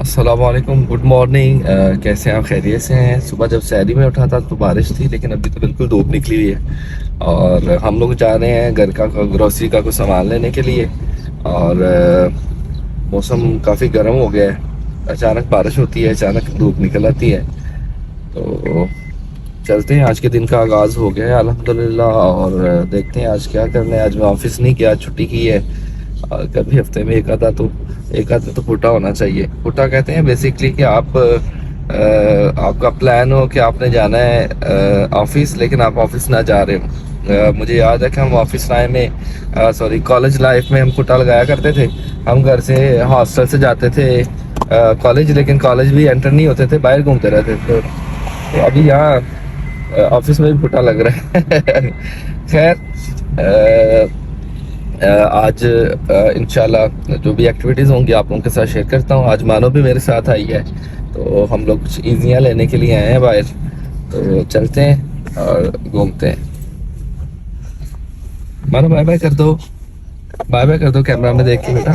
अस्सलाम वालेकुम, good morning. कैसे हैं आप? खैरियत से हैं? सुबह जब सैरी में उठा था तो बारिश थी, लेकिन अभी तो बिल्कुल धूप निकली हुई है। और हम लोग जा रहे हैं घर का ग्रोसरी का कुछ सामान लेने के लिए। और मौसम काफ़ी गर्म हो गया है। अचानक बारिश होती है, अचानक धूप निकल आती है। तो चलते हैं, आज के दिन का आगाज़ हो गया है अल्हम्दुलिल्लाह। और देखते हैं आज क्या करना है। आज मैं ऑफिस नहीं गया, छुट्टी की है। और कभी हफ्ते में एक आधा तो फुटा होना चाहिए। फुटा कहते हैं बेसिकली कि आपका प्लान हो कि आपने जाना है ऑफिस, लेकिन आप ऑफिस ना जा रहे हो। मुझे याद है कि हम ऑफिस लाइफ में सॉरी कॉलेज लाइफ में हम फुटा लगाया करते थे। हम घर से हॉस्टल से जाते थे कॉलेज, लेकिन कॉलेज भी एंटर नहीं होते थे, बाहर घूमते रहते थे। तो अभी यहाँ ऑफिस में भी फुटा लग रहा है। खैर, आज इंशाल्लाह जो भी एक्टिविटीज़ होंगी आप लोगों के साथ शेयर करता हूँ। आज मानो भी मेरे साथ आई है, तो हम लोग कुछ ईजियाँ लेने के लिए आए हैं बाहर। तो चलते हैं और घूमते हैं। मानो बाय बाय कर दो, बाय बाय कर दो कैमरा में देख के बेटा।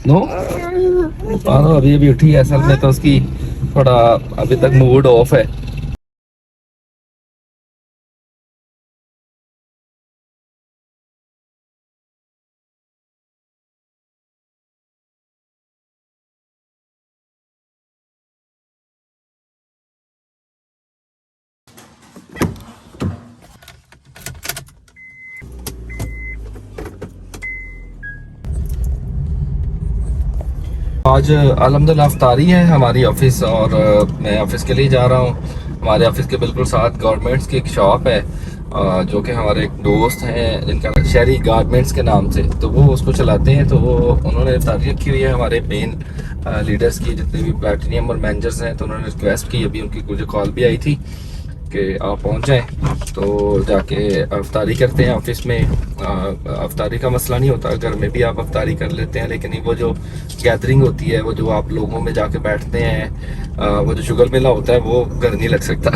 नो, मानो अभी अभी उठी है, असल में तो उसकी थोड़ा अभी तक मूड ऑफ है। आज अल्हम्दुलिल्लाह अफ्तारी है हमारी ऑफिस, और मैं ऑफिस के लिए जा रहा हूँ। हमारे ऑफिस के बिल्कुल साथ गारमेंट्स की एक शॉप है, जो कि हमारे एक दोस्त हैं जिनका शहरी गारमेंट्स के नाम से, तो वो उसको चलाते हैं। तो वो उन्होंने अफ्तारी रखी हुई है हमारे मेन लीडर्स की, जितने भी प्लैटिनियम और मैनेजर्स हैं। तो उन्होंने रिक्वेस्ट की, अभी उनकी मुझे कॉल भी आई थी कि आप पहुंच जाएं, तो जाके अफ्तारी करते हैं ऑफिस में। अफ्तारी का मसला नहीं होता, घर में भी आप अफ्तारी कर लेते हैं, लेकिन वो जो गैदरिंग होती है, वो जो आप लोगों में जाके बैठते हैं, वो जो शुगर मेला होता है, वो घर नहीं लग सकता।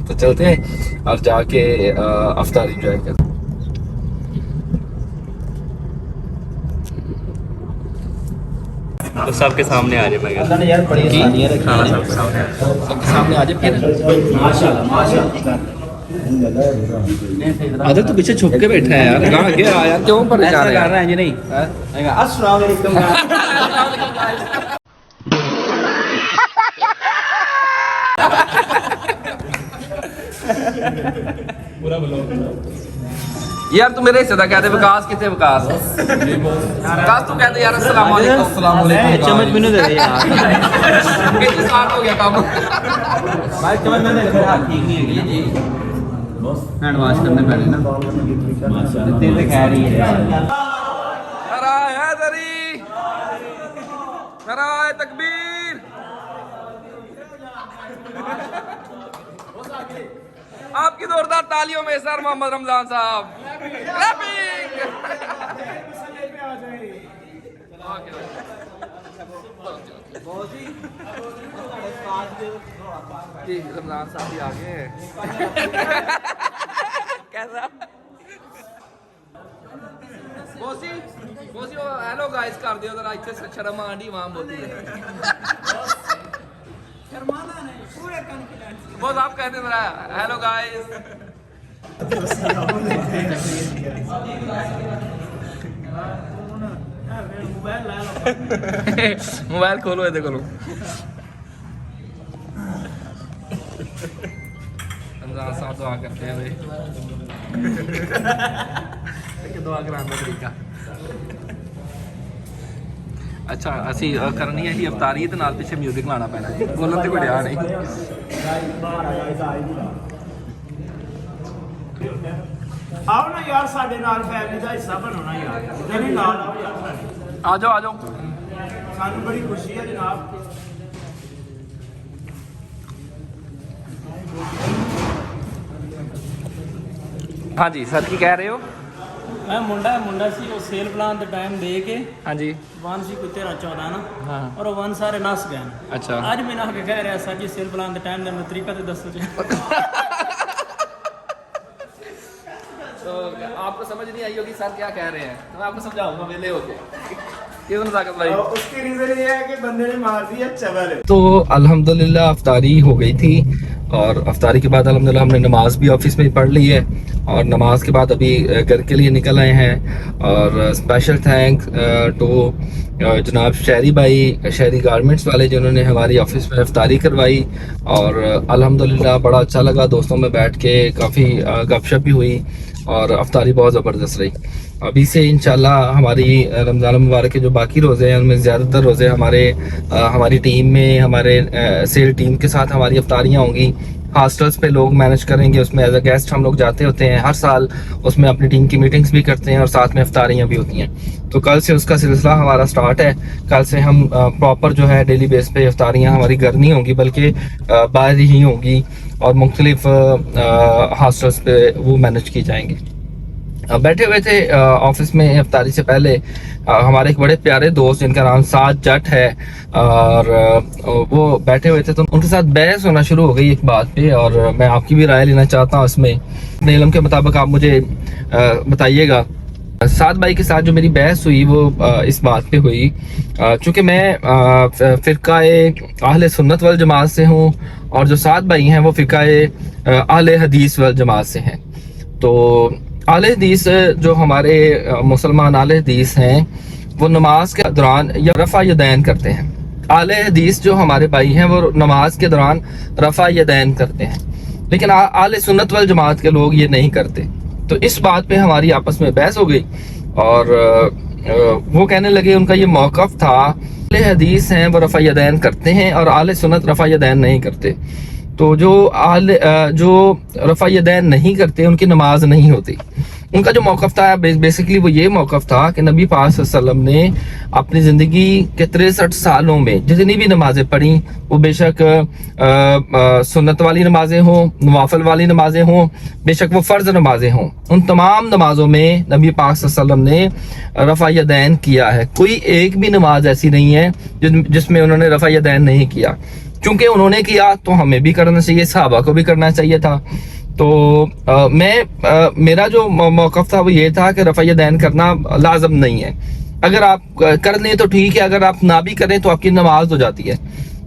तो चलते हैं और जाके अफ्तारी इंजॉय करते हैं। तो सबके सामने आ जाए मैं कहता यार बड़ी आसानी है खाना सबके सामने आ जाए। सबके सामने आ जाए फिर। माशाल्लाह माशाल्लाह। आदत तो पीछे छुप के बैठा है यार, कहाँ गया यार, क्यों परेशान कर रहा है? है जी नहीं। अस्सलाम वालेकुम। यार तू मेरे हिस्से दा कह दे, विकास किथे? विकास विकास तू कह दे यार अस्सलाम वालेकुम। अस्सलाम वालेकुम। चम्मच मैंने दे दे यार। कितने साल हो गया काम? भाई चम्मच मैंने दे दे, हाथ ठीक नहीं है जी। हैंड वॉश करने पड़े ना। माशाल्लाह तेल तो खैर ही है। नाराए हैदरी, नाराए तकबीर। आपकी जोरदार तालियों में सर मोहम्मद रमजान साहब क्लैपिंग। जी रमजान साहब भी आ गए हैं। कैसा बोसी बोसी हेलो गाइस कर दियो जरा, इतने शर्म आंडी वहां बोलती है। बस आप कहते जरा हेलो गाइस। मोबाइल खोलो, ये खोलो। रमजान साहब दुआ करते हैं भाई। दुआ कराने का तरीका अच्छा ਅਸੀਂ ਕਰਨੀ ਹੈ ਜੀ ਅਫਤਾਰੀ ਤੇ ਨਾਲ ਪਿੱਛੇ 뮤직 ਲਾਣਾ ਪੈਣਾ ਜੀ, ਬੋਲਣ ਤੇ ਕੋਈ ਡਿਆ ਨਹੀਂ। ਆਓ ਨਾ ਯਾਰ, ਸਾਡੇ ਨਾਲ ਫੈਮਿਲੀ ਦਾ ਹਿੱਸਾ ਬਣੋ ਨਾ ਯਾਰ, ਜਨੀ ਨਾਲ ਆਓ ਯਾਰ, ਆ ਜਾਓ ਆ ਜਾਓ। ਸਾਨੂੰ ਬੜੀ ਖੁਸ਼ੀ ਹੈ ਜਨਾਬ। हाँ जी सर, की कह रहे हो? ਮੈਂ ਮੁੰਡਾ ਸੀ, ਉਹ ਸੇਲ ਪਲਾਨ ਦੇ ਟਾਈਮ ਦੇ ਕੇ हाँ जी। ਵਨ ਸੀ ਕੋਈ 13-14 ਨਾ, हाँ ਔਰ ਉਹ ਵਨ ਸਾਰੇ ਨਸ ਗਏ। अच्छा। ਅੱਜ ਮੈਨੂੰ ਆ ਕੇ ਕਹਿ ਰਿਹਾ ਸਰ ਜੀ ਸੇਲ ਪਲਾਨ ਦੇ ਟਾਈਮ ਦਾ ਮੈਨੂੰ ਤਰੀਕਾ ਤੇ ਦੱਸੋ ਜੀ। तो आपको समझ नहीं आई होगी सर क्या कह रहे हैं, तो मैं आपको समझाऊंगा वेले होके। कितना ताकत भाई? और उसकी रीजन ये है कि बंदे ने मार दिया चवल। तो अल्हम्दुलिल्लाह अफ्तारी हो गई थी और अफ्तारी के बाद अल्हम्दुलिल्लाह हमने नमाज भी ऑफिस में पढ़ ली है और नमाज के बाद अभी घर के लिए निकल आए हैं। और स्पेशल थैंक्स टू जनाब शहरी भाई, शहरी गारमेंट्स वाले, जिन्होंने हमारी ऑफिस में अफ्तारी करवाई और अल्हम्दुलिल्लाह बड़ा अच्छा लगा। दोस्तों में बैठ के काफ़ी गपशप भी हुई और अफ्तारी बहुत ज़बरदस्त रही। अभी से इंशाल्लाह हमारी रमज़ान मुबारक के जो बाकी रोज़े हैं उनमें ज़्यादातर रोज़े हमारी टीम में, हमारे सेल टीम के साथ हमारी अफ्तारियाँ होंगी। हॉस्टल्स पे लोग मैनेज करेंगे, उसमें एज अ गेस्ट हम लोग जाते होते हैं हर साल, उसमें अपनी टीम की मीटिंग्स भी करते हैं और साथ में अफ्तारियाँ भी होती हैं। तो कल से उसका सिलसिला हमारा स्टार्ट है। कल से हम प्रॉपर जो है डेली बेस पे अफ्तारियाँ हमारी घर नहीं होंगी बल्कि बाहर ही होंगी और मुख्तलिफ हॉस्टल्स पे वो मैनेज की जाएंगी। बैठे हुए थे ऑफिस में अफ्तारी से पहले हमारे एक बड़े प्यारे दोस्त जिनका नाम साद जट है और वो बैठे हुए थे, तो उनके साथ बहस होना शुरू हो गई एक बात पे और मैं आपकी भी राय लेना चाहता हूँ इसमें। अपने इल्म के मुताबिक आप मुझे बताइएगा। साद भाई के साथ जो मेरी बहस हुई वो इस बात पे हुई, चूँकि मैं फ़िरक़ाए अहले सुन्नत वल जमात से हूँ और जो साद भाई हैं वो फ़िरक़ाए अहले हदीस वल जमात से हैं। तो आले हदीस जो हमारे मुसलमान आले हदीस हैं वो नमाज के दौरान या रफ़ा यदैन करते हैं। आले हदीस जो हमारे भाई हैं वो नमाज के दौरान रफ़ा यदैन करते हैं, लेकिन आले सुन्नत वल जमात के लोग ये नहीं करते। तो इस बात पे हमारी आपस में बहस हो गई और वो कहने लगे उनका ये मौक़िफ़ था आले हदीस हैं वो रफ़ा यदैन करते हैं और आले सुन्नत रफ़ा यदैन नहीं करते। तो जो रफ़ा यदैन नहीं करते उनकी नमाज नहीं होती। उनका जो मौक़िफ़ था बेसिकली वो ये मौक़िफ़ था कि नबी पाक सल्लल्लाहु अलैहि वसल्लम ने अपनी ज़िंदगी के 63 सालों में जितनी भी नमाज़ें पढ़ी वो बेशक सुन्नत वाली नमाज़ें हों, नवाफिल वाली नमाज़ें हों, बेशक वो फ़र्ज़ नमाज़ें हों, उन तमाम नमाज़ों में नबी पाक सल्लल्लाहु अलैहि वसल्लम ने रफ़ा यदैन किया है। कोई एक भी नमाज ऐसी नहीं है जिसमें उन्होंने रफ़ा यदैन नहीं किया। चूँकि उन्होंने किया तो हमें भी करना चाहिए, सहाबा को भी करना चाहिए था। तो मेरा जो मौक़िफ़ था वो ये था कि रफ़ा यदैन करना लाज़िम नहीं है। अगर आप कर लें तो ठीक है, अगर आप ना भी करें तो आपकी नमाज हो जाती है।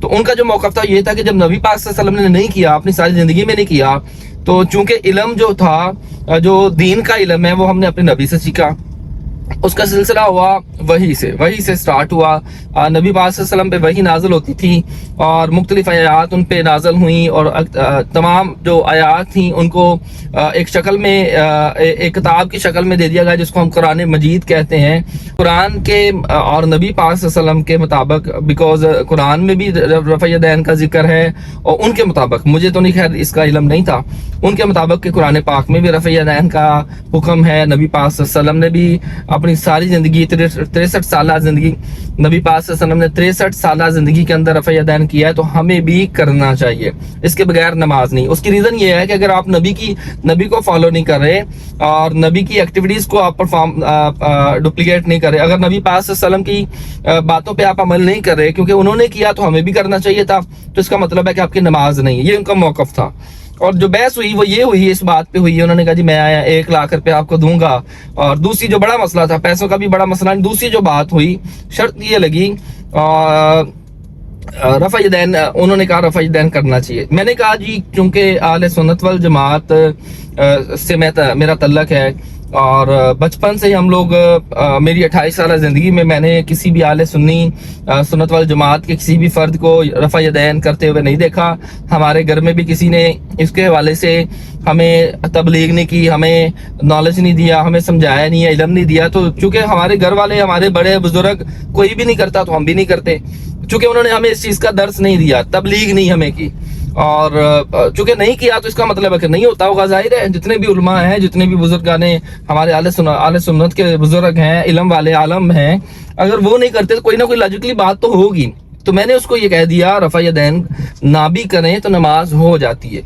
तो उनका जो मौक़िफ़ था ये था कि जब नबी पाक सल्लल्लाहु अलैहि वसल्लम ने नहीं किया, अपनी सारी ज़िंदगी में नहीं किया, तो चूँकि इल्म जो था, जो दीन का इल्म है वो हमने अपने नबी से सीखा, उसका सिलसिला हुआ वही से स्टार्ट हुआ। नबी पाक सल्लल्लाहु अलैहि वसल्लम पे वही नाज़िल होती थी और मुख्तलिफ आयात उन पे नाज़िल हुई और तमाम जो आयात थी उनको एक शक्ल में, एक किताब की शक्ल में दे दिया गया जिसको हम कुरान मजीद कहते हैं। कुरान के और नबी पाक सल्लल्लाहु अलैहि वसल्लम के मुताबिक, बिकॉज कुरान में भी रफ़ा यदैन का जिक्र है और उनके मुताबिक, मुझे तो नहीं खैर इसका इल्म नहीं था, उनके मुताबिक कि कुरान पाक में भी रफ़ा यदैन का हुक्म है। नबी पाक सल्लल्लाहु अलैहि वसल्लम ने भी अपनी सारी ज़िंदगी 63 साल ज़िंदगी, नबी पाक सल्लल्लाहु अलैहि वसल्लम ने 63 साल ज़िंदगी के अंदर रफ़ा यदैन किया है, तो हमें भी करना चाहिए। इसके बगैर नमाज नहीं। उसकी रीज़न ये है कि अगर आप नबी को फॉलो नहीं कर रहे और नबी की एक्टिविटीज़ को आप डुप्लीकेट नहीं कर रहे, अगर नबी पाक सल्लल्लाहु अलैहि वसल्लम की बातों पे आप अमल नहीं कर रहे क्योंकि उन्होंने किया तो हमें भी करना चाहिए था, तो इसका मतलब है कि आपकी नमाज नहीं है। ये उनका मौक़िफ़ था। और जो बहस हुई वो ये हुई, इस बात पे हुई है, उन्होंने कहा जी मैं 1 लाख रुपए आपको दूंगा। और दूसरी जो बड़ा मसला था, पैसों का भी बड़ा मसला, दूसरी जो बात हुई, शर्त ये लगी रफ़ा यदैन, उन्होंने कहा रफ़ा यदैन करना चाहिए। मैंने कहा जी चूँकि आले सुन्नत वल जमात से मेरा तल्लक है और बचपन से ही हम लोग, मेरी 28 साल ज़िंदगी में मैंने किसी भी आले सुन्नत वल जमात के किसी भी फ़र्द को रफ़ा यदैन करते हुए नहीं देखा। हमारे घर में भी किसी ने इसके हवाले से हमें तबलीग नहीं की, हमें नॉलेज नहीं दिया, हमें समझाया नहीं है, इल्म नहीं दिया। तो चूँकि हमारे घर वाले, हमारे बड़े बुजुर्ग कोई भी नहीं करता तो हम भी नहीं करते, चूँकि उन्होंने हमें इस चीज़ का दर्स नहीं दिया, तबलीग नहीं हमें की। और चूंकि नहीं किया तो इसका मतलब है कि नहीं होता होगा। जाहिर है जितने भी उलमा हैं, जितने भी बुजुर्गाने हमारे आले सुन्नत के बुजुर्ग हैं, इल्म वाले आलम हैं, अगर वो नहीं करते तो कोई ना कोई लॉजिकली बात तो होगी। तो मैंने उसको ये कह दिया रफ़ा यदैन ना भी करें तो नमाज हो जाती है।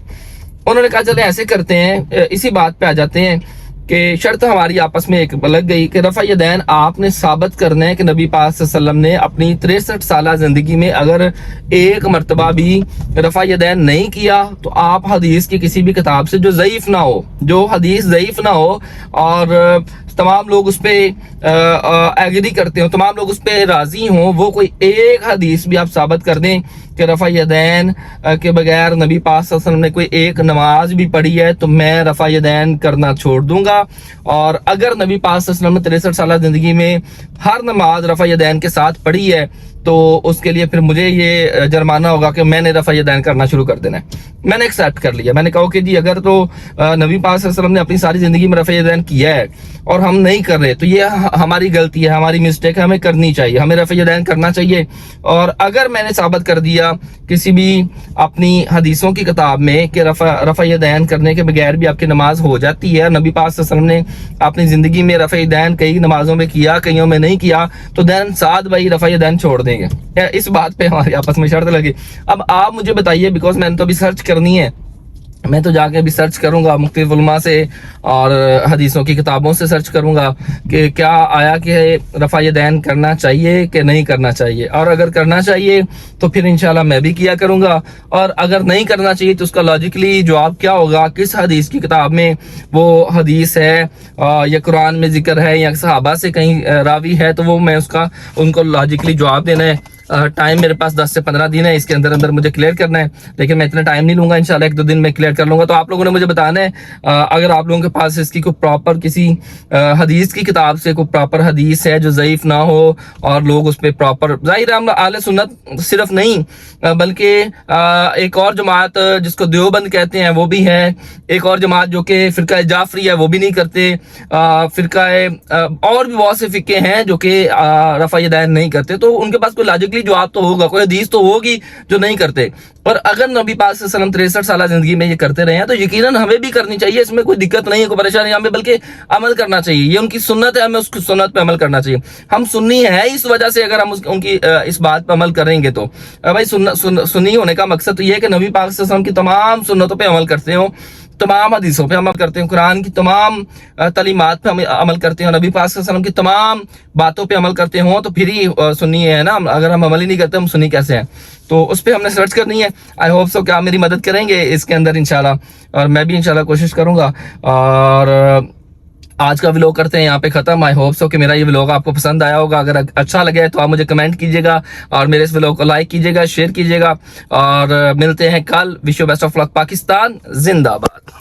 उन्होंने कहा चले ऐसे करते हैं, इसी बात पे आ जाते हैं कि शर्त हमारी आपस में एक लग गई कि रफ़ा यदैन आपने साबित करना है कि नबी पाक सल्लल्लाहु अलैहि वसल्लम ने अपनी 63 साल ज़िंदगी में अगर एक मरतबा भी रफ़ा यदैन नहीं किया तो आप हदीस की किसी भी किताब से जो ज़ईफ़ ना हो, जो हदीस ज़ईफ़ ना हो और तमाम लोग उस पर एग्री करते हो, तमाम लोग उस पर राजी हों, वो कोई एक हदीस भी आप साबित कर दें कि रफ़ा यदैन के बगैर नबी पाक सल्लल्लाहु अलैहि वसल्लम ने कोई एक नमाज भी पढ़ी है तो मैं रफ़ा यदैन करना छोड़ दूंगा। और अगर नबी पाक सल्लल्लाहु अलैहि वसल्लम ने 63 साल जिंदगी में हर नमाज रफ़ा यदैन के साथ पढ़ी है तो उसके लिए फिर मुझे ये जुर्माना होगा कि मैंने रफ़ा यदैन करना शुरू कर देना है। मैंने एक्सेप्ट कर लिया, मैंने कहा कि जी अगर तो नबी पाक सल्लल्लाहु अलैहि वसल्लम ने अपनी सारी जिंदगी में रफ़ा यदैन किया है और हम नहीं कर रहे तो ये हमारी गलती है, हमारी मिस्टेक है, हमें करनी चाहिए, हमें रफ़ा यदैन करना चाहिए। और अगर मैंने साबित कर दिया किसी भी अपनी हदीसों की किताब में कि रफ़ा यदैन करने के बगैर भी आपकी नमाज हो जाती है, नबी पाक सल्लल्लाहु अलैहि वसल्लम ने अपनी जिंदगी में रफ़ा यदैन कई नमाजों में किया, कईयों में नहीं किया, तो दैन साद भाई रफ़ा यदैन छोड़ देंगे। इस बात पे हमारी आपस में शर्त लगी। अब आप मुझे बताइए, बिकॉज मैंने तो अभी सर्च करनी है, मैं तो जाके अभी सर्च करूंगा मुख्तलिफ उलमा से और हदीसों की किताबों से सर्च करूंगा कि क्या आया कि रफ़ा यदैन करना चाहिए कि नहीं करना चाहिए, और अगर करना चाहिए तो फिर इंशाल्लाह मैं भी किया करूंगा, और अगर नहीं करना चाहिए तो उसका लॉजिकली जवाब क्या होगा, किस हदीस की किताब में वो हदीस है या कुरान में जिक्र है या सहाबा से कहीं रावी है, तो वो मैं उनको लॉजिकली जवाब देना है। टाइम मेरे पास 10 से 15 दिन है, इसके अंदर अंदर मुझे क्लियर करना है, लेकिन मैं इतना टाइम नहीं लूंगा, इंशाल्लाह 1-2 दिन में क्लियर कर लूंगा। तो आप लोगों ने मुझे बताना है अगर आप लोगों के पास इसकी कोई प्रॉपर किसी हदीस की किताब से कोई प्रॉपर हदीस है जो ज़ईफ ना हो और लोग उस पर प्रॉपर, ज़ाहिर है आले सुन्नत सिर्फ नहीं बल्कि एक और जमात जिसको देवबंद कहते हैं वो भी है, एक और जमात जो कि फ़िरका जाफरी है वो भी नहीं करते, फ़िरका और भी बहुत से फ़िक्के हैं जो कि रफ़ा यदैन नहीं करते। तो उनके पास कोई लॉजिकली जवाब तो होगा, कोई हदीस तो होगी जो नहीं करते। और अगर नबी पाक सल्लल्लाहु अलैहि वसल्लम 63 साल जिंदगी में ये करते रहे हैं तो यकीनन हमें भी करनी चाहिए, इसमें कोई दिक्कत नहीं है, कोई परेशानी, हमें बल्कि अमल करना चाहिए, ये उनकी सुन्नत है, हमें उसकी सुन्नत पे अमल करना चाहिए। हम सुन्नी है इस वजह से अगर हम उनकी इस बात पे अमल करेंगे तो भाई सुन्नी होने का मकसद तो ये है कि नबी पाक सल्लल्लाहु अलैहि वसल्लम की तमाम सुन्नतों पे अमल करते हो, तमाम हदीसों पे अमल करते हैं, कुरान की तमाम तालीमात पे अमल करते हैं, नबी पाक सल्लल्लाहु अलैहि वसल्लम की तमाम बातों पे अमल करते हो तो फिर ही सुन्नी है ना। अगर हम अमल ही नहीं करते हम सुन्नी कैसे हैं? तो उस पर हमने सर्च करनी है। आई होप सो कि आप मेरी मदद करेंगे इसके अंदर इंशाल्लाह, और मैं भी इंशाल्लाह कोशिश करूंगा। और आज का व्लॉग करते हैं यहाँ पे खत्म। आई होप सो कि मेरा ये व्लॉग आपको पसंद आया होगा। अगर अच्छा लगे तो आप मुझे कमेंट कीजिएगा और मेरे इस व्लॉग को लाइक कीजिएगा, शेयर कीजिएगा, और मिलते हैं कल। Wish you best of luck. Pakistan जिंदाबाद।